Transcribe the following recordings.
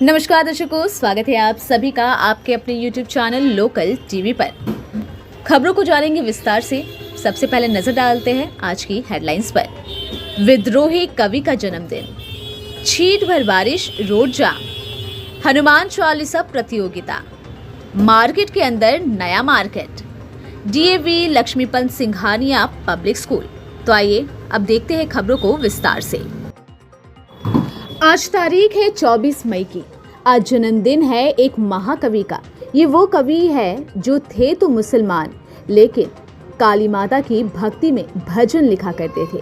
नमस्कार दर्शकों, स्वागत है आप सभी का आपके अपने YouTube चैनल लोकल टीवी पर। खबरों को जानेंगे विस्तार से। सबसे पहले नजर डालते हैं आज की हेडलाइंस पर। विद्रोही कवि का जन्मदिन, छींट भर बारिश, रोड जाम, हनुमान चालीसा प्रतियोगिता, मार्केट के अंदर नया market, DAV Laxmipat Singhania public school. तो आइए अब देखते हैं खबरों को विस्तार से। आज तारीख है 24 मई की। आज जन्मदिन है एक महाकवि का। ये वो कवि है जो थे तो मुसलमान, लेकिन काली माता की भक्ति में भजन लिखा करते थे।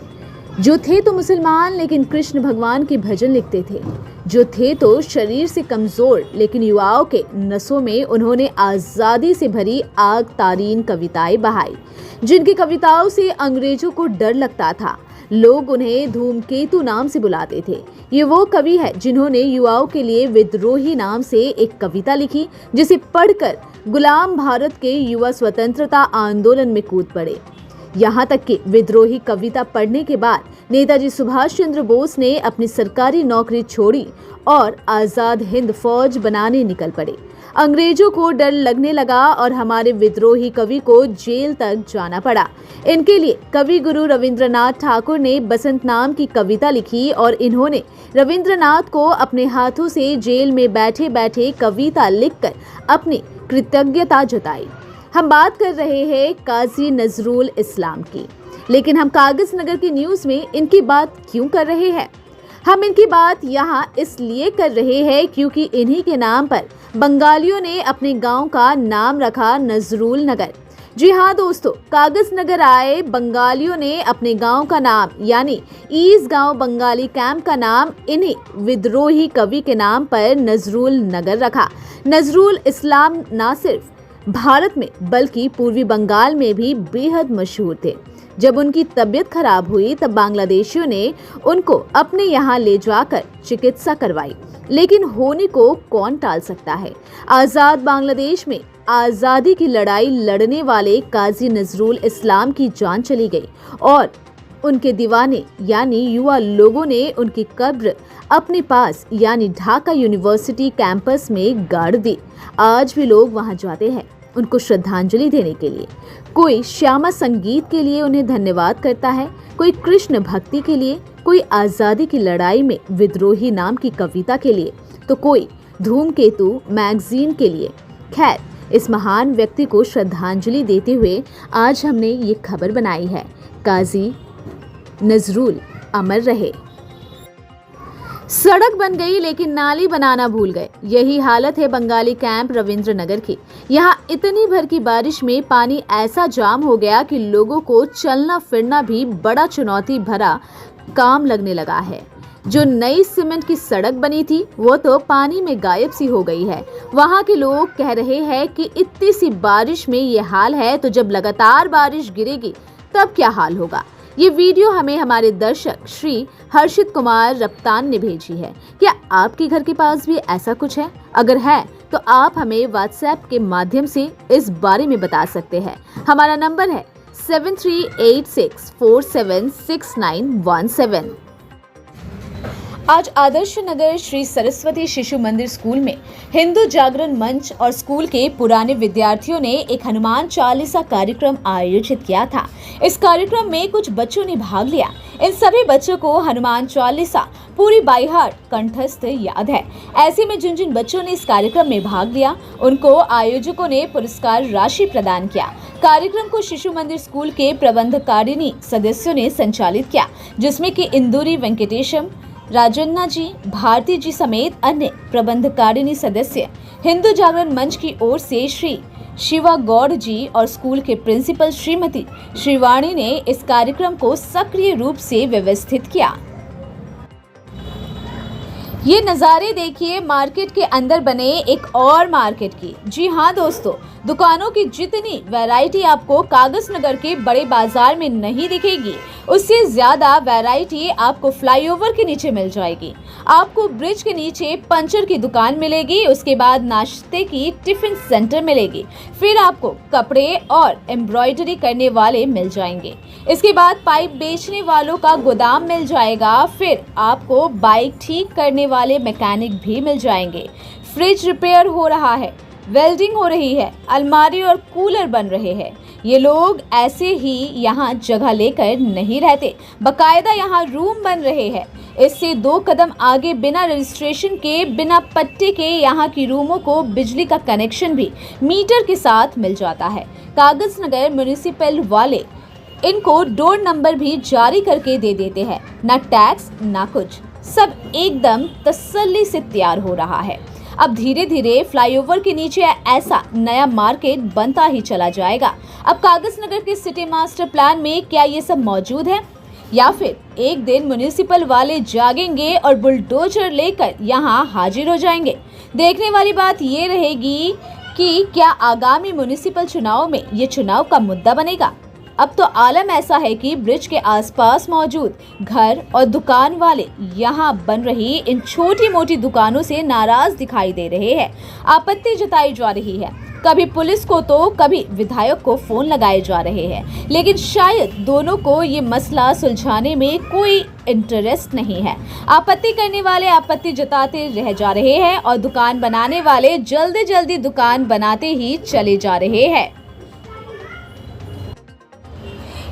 जो थे तो मुसलमान, लेकिन कृष्ण भगवान के भजन लिखते थे। जो थे तो शरीर से कमजोर, लेकिन युवाओं के नसों में उन्होंने आज़ादी से भरी आग तारीन कविताएं बहाई। जिनकी कविताओं से अंग्रेजों को डर लगता था, लोग उन्हें धूमकेतु नाम से बुलाते थे। ये वो कवि है जिन्होंने युवाओं के लिए विद्रोही नाम से एक कविता लिखी, जिसे पढ़कर गुलाम भारत के युवा स्वतंत्रता आंदोलन में कूद पड़े। यहाँ तक कि विद्रोही कविता पढ़ने के बाद नेताजी सुभाष चंद्र बोस ने अपनी सरकारी नौकरी छोड़ी और आजाद हिंद फौज बनाने निकल पड़े। अंग्रेजों को डर लगने लगा और हमारे विद्रोही कवि को जेल तक जाना पड़ा। इनके लिए कवि गुरु रविंद्रनाथ ठाकुर ने बसंत नाम की कविता लिखी और इन्होंने रविंद्रनाथ को अपने हाथों से जेल में बैठे बैठे कविता लिखकर अपनी कृतज्ञता जताई। हम बात कर रहे हैं काजी नजरुल इस्लाम की, लेकिन हम कागज नगर की न्यूज में इनकी बात क्यों कर रहे हैं? हम इनकी बात यहाँ इसलिए कर रहे हैं क्योंकि इन्हीं के नाम पर बंगालियों ने अपने गांव का नाम रखा नजरुल नगर। जी हाँ दोस्तों, कागज नगर आए बंगालियों ने अपने गांव का नाम यानी ईस गांव बंगाली कैंप का नाम इन्हीं विद्रोही कवि के नाम पर नजरुल नगर रखा। नजरुल इस्लाम न सिर्फ भारत में बल्कि पूर्वी बंगाल में भी बेहद मशहूर थे। जब उनकी तबीयत खराब हुई तब बांग्लादेशियों ने उनको अपने यहाँ ले जाकर चिकित्सा करवाई, लेकिन होने को कौन टाल सकता है। आजाद बांग्लादेश में आजादी की लड़ाई लड़ने वाले काजी नजरुल इस्लाम की जान चली गई और उनके दीवाने यानी युवा लोगों ने उनकी कब्र अपने पास यानी ढाका यूनिवर्सिटी कैंपस में गाड़ दी। आज भी लोग वहां जाते हैं उनको श्रद्धांजलि देने के लिए। कोई श्यामा संगीत के लिए उन्हें धन्यवाद करता है, कोई कृष्ण भक्ति के लिए, कोई आजादी की लड़ाई में विद्रोही नाम की कविता के लिए, तो कोई धूमकेतु मैगजीन के लिए। खैर, इस महान व्यक्ति को श्रद्धांजलि देते हुए आज हमने ये खबर बनाई है। काजी नजरुल अमर रहे। सड़क बन गई लेकिन नाली बनाना भूल गए। यही हालत है बंगाली कैंप रविंद्र नगर की। यहाँ इतनी भर की बारिश में पानी ऐसा जाम हो गया कि लोगों को चलना फिरना भी बड़ा चुनौती भरा काम लगने लगा है। जो नई सीमेंट की सड़क बनी थी वो तो पानी में गायब सी हो गई है। वहाँ के लोग कह रहे हैं कि इतनी सी बारिश में ये हाल है, तो जब लगातार बारिश गिरेगी तब क्या हाल होगा। ये वीडियो हमें हमारे दर्शक श्री हर्षित कुमार रफ्तान ने भेजी है। क्या आपके घर के पास भी ऐसा कुछ है? अगर है तो आप हमें व्हाट्सएप के माध्यम से इस बारे में बता सकते हैं। हमारा नंबर है 7386476917। आज आदर्श नगर श्री सरस्वती शिशु मंदिर स्कूल में हिंदू जागरण मंच और स्कूल के पुराने विद्यार्थियों ने एक हनुमान चालीसा कार्यक्रम आयोजित किया था। इस कार्यक्रम में कुछ बच्चों ने भाग लिया। इन सभी बच्चों को हनुमान चालीसा पूरी बाई हार्ट कंठस्थ याद है। ऐसे में जिन जिन बच्चों ने इस कार्यक्रम में भाग लिया उनको आयोजकों ने पुरस्कार राशि प्रदान किया। कार्यक्रम को शिशु मंदिर स्कूल के प्रबंधकारिणी सदस्यों ने संचालित किया, जिसमें कि इंदुरी वेंकटेशम, राजन्ना जी, भारती जी समेत अन्य प्रबंधकारिणी सदस्य, हिंदू जागरण मंच की ओर से श्री शिवा गौड़ जी और स्कूल के प्रिंसिपल श्रीमती श्रीवाणी ने इस कार्यक्रम को सक्रिय रूप से व्यवस्थित किया। ये नज़ारे देखिए मार्केट के अंदर बने एक और मार्केट की। जी हाँ दोस्तों, दुकानों की जितनी वैरायटी आपको कागज नगर के बड़े बाजार में नहीं दिखेगी, उससे ज्यादा वैरायटी आपको फ्लाईओवर के नीचे मिल जाएगी। आपको ब्रिज के नीचे पंचर की दुकान मिलेगी, उसके बाद नाश्ते की टिफिन सेंटर मिलेगी, फिर आपको कपड़े और एम्ब्रॉयडरी करने वाले मिल जाएंगे। इसके बाद पाइप बेचने वालों का गोदाम मिल जाएगा, फिर आपको बाइक ठीक करने वाले मैकेनिक भी मिल जाएंगे। फ्रिज रिपेयर हो रहा है, वेल्डिंग हो रही है, अलमारी और कूलर बन रहे हैं। ये लोग ऐसे ही यहाँ जगह लेकर नहीं रहते, बकायदा यहाँ रूम बन रहे हैं। इससे 2 कदम आगे बिना रजिस्ट्रेशन के, बिना पट्टे के यहाँ की रूमों को बिजली का कनेक्शन भी मीटर के साथ मिल जाता है। कागज नगर म्यूनिसिपल वाले इनको डोर नंबर भी जारी करके दे देते हैं। ना टैक्स ना कुछ, सब एकदम तसल्ली से तैयार हो रहा है। अब धीरे धीरे फ्लाईओवर के नीचे ऐसा नया मार्केट बनता ही चला जाएगा। अब कागज नगर के सिटी मास्टर प्लान में क्या ये सब मौजूद है, या फिर एक दिन म्युनिसिपल वाले जागेंगे और बुलडोजर लेकर यहाँ हाजिर हो जाएंगे? देखने वाली बात ये रहेगी कि क्या आगामी म्युनिसिपल चुनाव में ये चुनाव का मुद्दा बनेगा। अब तो आलम ऐसा है कि ब्रिज के आसपास मौजूद घर और दुकान वाले यहाँ बन रही इन छोटी मोटी दुकानों से नाराज दिखाई दे रहे हैं। आपत्ति जताई जा रही है, कभी पुलिस को तो कभी विधायक को फोन लगाए जा रहे हैं, लेकिन शायद दोनों को ये मसला सुलझाने में कोई इंटरेस्ट नहीं है। आपत्ति करने वाले आपत्ति जताते रह जा रहे हैं और दुकान बनाने वाले जल्दी जल्दी दुकान बनाते ही चले जा रहे हैं।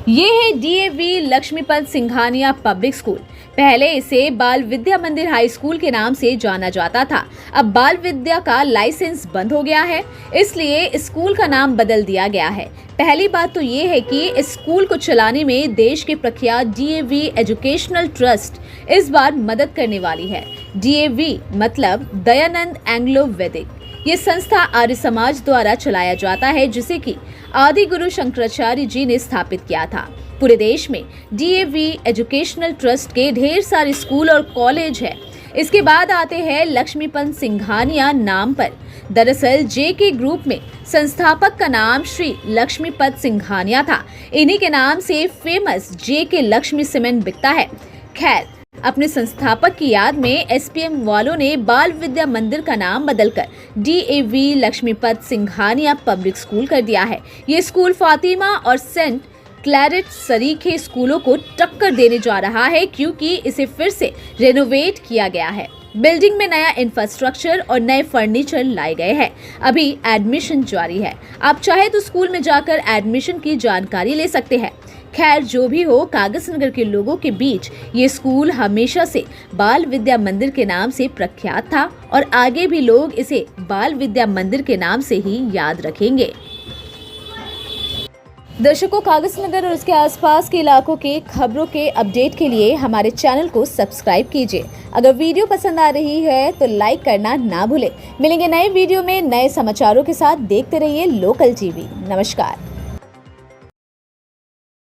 ये है DAV Laxmipat Singhania public school. पहले इसे बाल विद्या मंदिर हाई स्कूल के नाम से जाना जाता था। अब बाल विद्या का लाइसेंस बंद हो गया है, इसलिए स्कूल का नाम बदल दिया गया है। पहली बात तो ये है कि इस स्कूल को चलाने में देश के प्रख्यात डीएवी एजुकेशनल ट्रस्ट इस बार मदद करने वाली है। डीएवी मतलब दयानंद एंग्लो वैदिक। ये संस्था आर्य समाज द्वारा चलाया जाता है, जिसे कि आदि गुरु शंकराचार्य जी ने स्थापित किया था। पूरे देश में डीएवी एजुकेशनल ट्रस्ट के ढेर सारे स्कूल और कॉलेज है। इसके बाद आते हैं लक्ष्मीपत सिंघानिया नाम पर। दरअसल जेके ग्रुप में संस्थापक का नाम श्री लक्ष्मीपत सिंघानिया था। इन्हीं के नाम से फेमस जेके लक्ष्मी सीमेंट बिकता है। खैर, अपने संस्थापक की याद में एसपीएम वालों ने बाल विद्या मंदिर का नाम बदलकर DAV Laxmipat Singhania public school कर दिया है। ये स्कूल फातिमा और सेंट क्लैरेट सरीखे स्कूलों को टक्कर देने जा रहा है, क्योंकि इसे फिर से रेनोवेट किया गया है। बिल्डिंग में नया इंफ्रास्ट्रक्चर और नए फर्नीचर लाए गए हैं। अभी एडमिशन जारी है, आप चाहे तो स्कूल में जाकर एडमिशन की जानकारी ले सकते हैं। खैर, जो भी हो, कागज नगर के लोगों के बीच ये स्कूल हमेशा से बाल विद्या मंदिर के नाम से प्रख्यात था और आगे भी लोग इसे बाल विद्या मंदिर के नाम से ही याद रखेंगे। दर्शकों, कागज नगर और उसके आसपास के इलाकों के खबरों के अपडेट के लिए हमारे चैनल को सब्सक्राइब कीजिए। अगर वीडियो पसंद आ रही है तो लाइक करना ना भूलें। मिलेंगे नए वीडियो में नए समाचारों के साथ। देखते रहिए लोकल टीवी। नमस्कार।